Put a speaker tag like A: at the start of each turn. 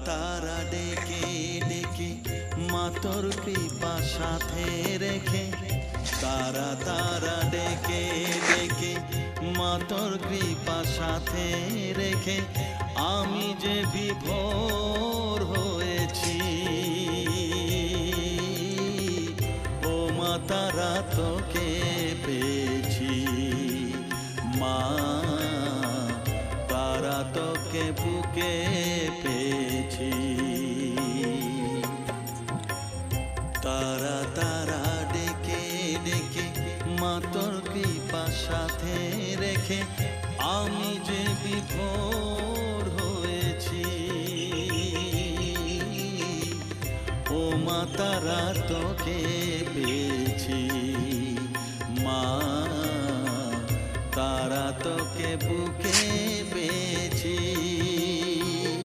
A: তারা ডেকে ডেকে মা তোর কৃপা সাথে রেখে, তারা তারা ডেকে ডেকে মা তোর কৃপা সাথে রেখে আমি যে বিভোর হয়েছি। ও মা তারা তোকে পেয়েছি, মা তারা তোকে বুকে পেয়েছি। তারা তারা ডেকে ডেকে মা তোর কৃপা সাথে রেখে আমি যে বিভোর হয়েছি। ও মা তারা তোকে পেয়েছি, মা তারা তোকে বুকে পেয়েছি।